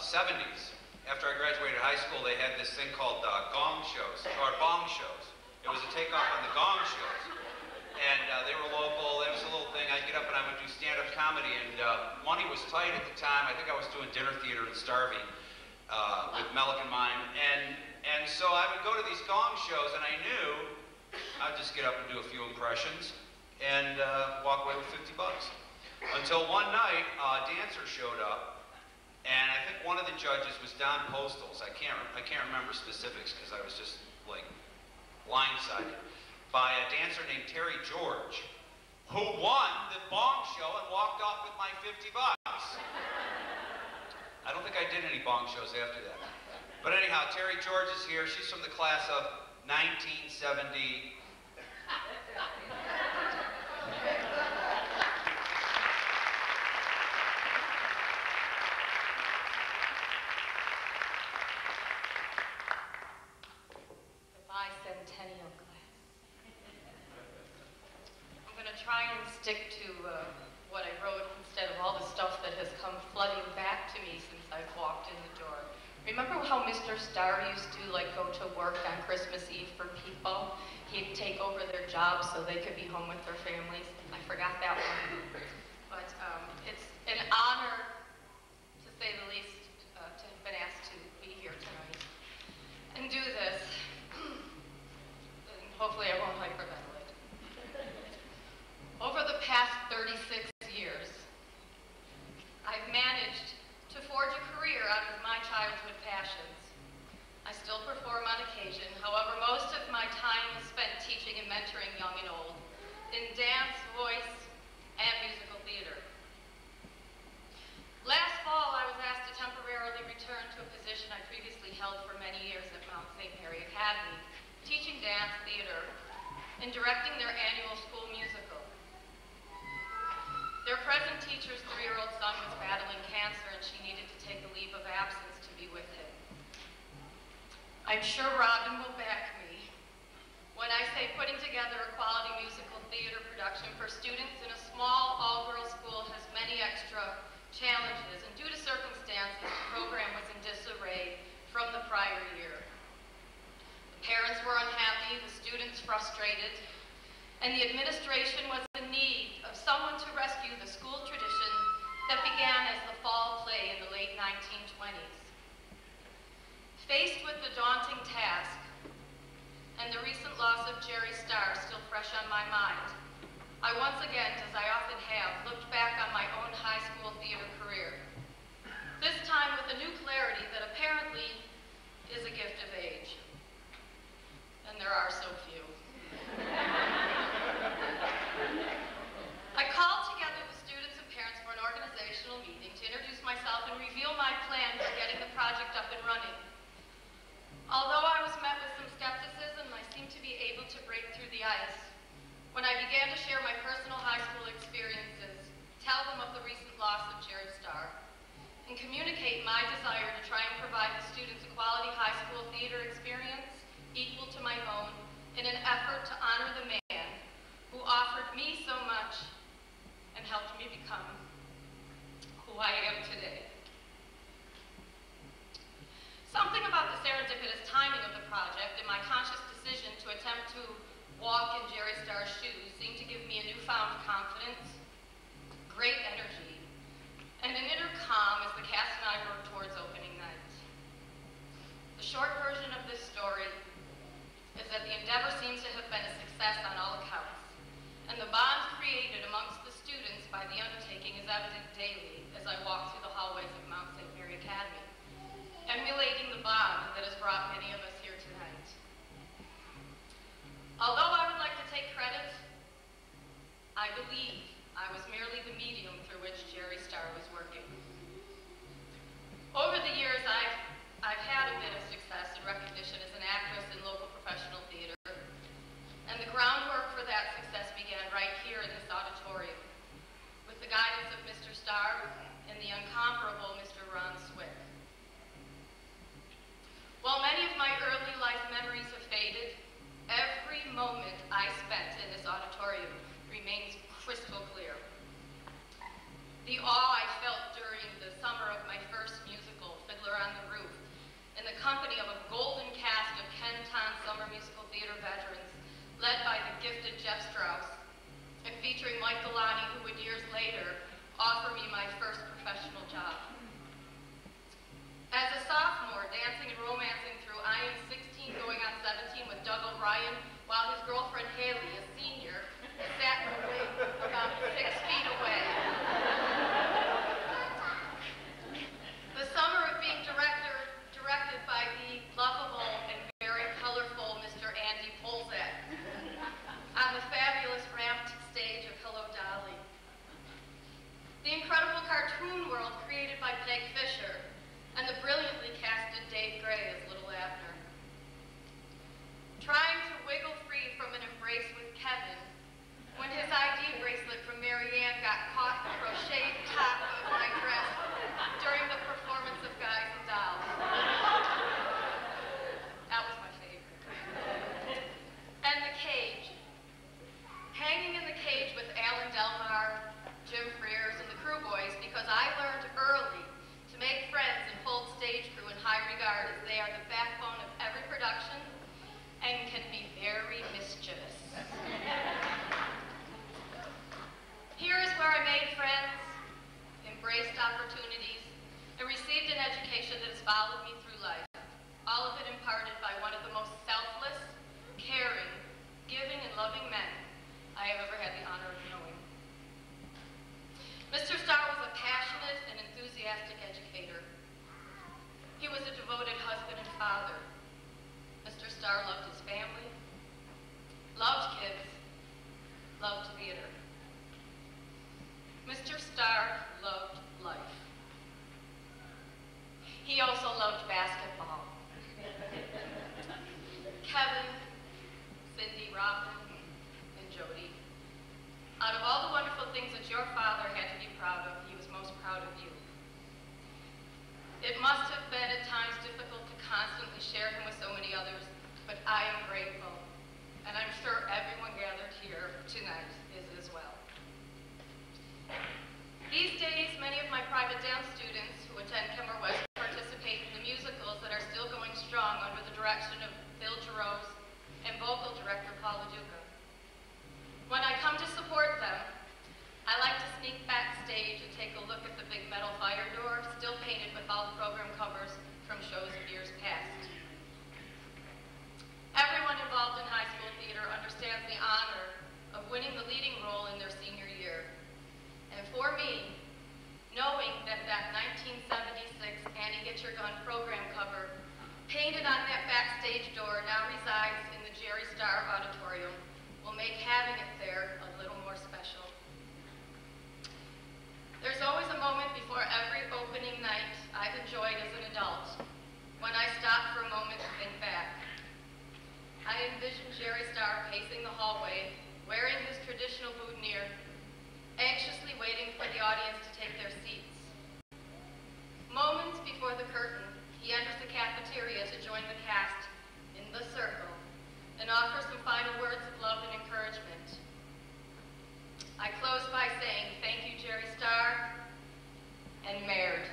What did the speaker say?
70s, after I graduated high school, they had this thing called gong shows, or bong shows. It was a takeoff on the gong shows. And they were local. It was a little thing. I'd get up and I would do stand-up comedy, and money was tight at the time. I think I was doing dinner theater in Starr with Melick and Mime. And so I would go to these gong shows, and I knew I'd just get up and do a few impressions and walk away with 50 bucks. Until one night, a dancer showed up, and I think one of the judges was Don Postles. I can't remember specifics because I was just like blindsided by a dancer named Terrie George, who won the bong show and walked off with my 50 bucks. I don't think I did any bong shows after that. But anyhow, Terrie George is here. She's from the class of 1970. Try and stick to what I wrote instead of all the stuff that has come flooding back to me since I've walked in the door. Remember how Mr. Starr used to go to work on Christmas Eve for people? He'd take over their jobs so they could be home with their families. I forgot that one. But it's an honor, to say the least, to have been asked to be here tonight and do this. And hopefully I won't hyperventilate. Over the past 36 years, I've managed to forge a career out of my childhood passions. I still perform on occasion, however, most of my time is spent teaching and mentoring young and old in dance, voice, and musical theater. Last fall, I was asked to temporarily return to a position I previously held for many years at Mount St. Mary Academy, teaching dance, theater, and directing their annual school musical. Their present teacher's 3-year-old son was battling cancer, and she needed to take a leave of absence to be with him. I'm sure Robin will back me when I say putting together a quality musical theater production for students in a small all-girls school has many extra challenges, and due to circumstances, the program was in disarray from the prior year. The parents were unhappy, the students frustrated, and the administration was in need of someone to rescue the school tradition that began as the fall play in the late 1920s. Faced with the daunting task and the recent loss of Jerry Starr still fresh on my mind, I once again, as I often have, looked back on my own high school theater career. This time with a new clarity that apparently is a gift of age. And there are so few. I called together the students and parents for an organizational meeting to introduce myself and reveal my plan for getting the project up and running. Although I was met with some skepticism, I seemed to be able to break through the ice when I began to share my personal high school experiences, tell them of the recent loss of Jerry Starr, and communicate my desire to try and provide the students a quality high school theater experience equal to my own in an effort to honor the man who offered me so much and helped me become who I am today. Something about the serendipitous timing of the project and my conscious decision to attempt to walk in Jerry Starr's shoes seemed to give me a newfound confidence, great energy, and an inner calm as the cast and I worked towards opening night. The short version of this story is that the endeavor seems to have been a success on all accounts, and the bond created amongst the students by the undertaking is evident daily as I walk through the hallways of Mount St. Mary Academy, emulating the bond that has brought many of us here tonight. Although I would like to take credit, I believe I was merely the medium through which Jerry Starr was working. Mike Galani, who would years later offer me my first professional job. As a sophomore, dancing and romancing through I Am 16 going on 17 with Doug O'Brien, while his girlfriend Haley, a senior, sat in a wing about 6 feet away. The summer of being directed by the lovable and very colorful Mr. Andy Polzak on the fabulous ramped stage of Hello Dolly. The incredible cartoon world created by Peg Fisher and the brilliantly casted Dave Gray as Little Abner. Trying to wiggle free from an embrace with Kevin when his ID bracelet from Marianne got caught in the crocheted top of my dress during the performance of Guys and Dolls. That was my favorite. And the cage. Hanging in the cage with Alan Delmar, Jim Frears, and the Crew Boys because I learned early to make friends and hold stage crew in high regard as they are the backbone of every production and can be very mischievous. Here is where I made friends, embraced opportunities, and received an education that has followed me through life, all of it imparted by one of the most selfless, caring, giving, and loving men I have ever had the honor of knowing. Mr. Starr was a passionate and enthusiastic educator. He was a devoted husband and father. Mr. Starr loved his family, loved kids, loved theater. Mr. Starr loved life. He also loved basketball. Kevin, Cindy, Robin, and Jody. Out of all the wonderful things that your father had to be proud of, he was most proud of you. It must have been at times difficult to constantly share him with so many others, but I am grateful, and I'm sure everyone gathered here tonight is as well. These days, many of my private dance students who attend Kenmore West participate in the musicals that are still going strong under the direction of Phil Jarose and vocal director Paul LaDuca. When I come to support them, I like to sneak backstage and take a look at the big metal fire door, still painted with all the program covers from shows of years past. Everyone involved in high school theater understands the honor of winning the leading role in their senior year. And for me, knowing that that 1976 Annie Get Your Gun program cover painted on that backstage door now resides in the Jerry Starr Auditorium will make having it there a little more special. There's always a moment before every opening night I've enjoyed as an adult when I stop for a moment to think back. I envision Jerry Starr pacing the hallway, wearing his traditional boutonniere, anxiously waiting for the audience to take their seats. Moments before the curtain, he enters the cafeteria to join the cast in the circle and offers some final words of love and encouragement. I close by saying, thank you, Jerry Starr, and Merd.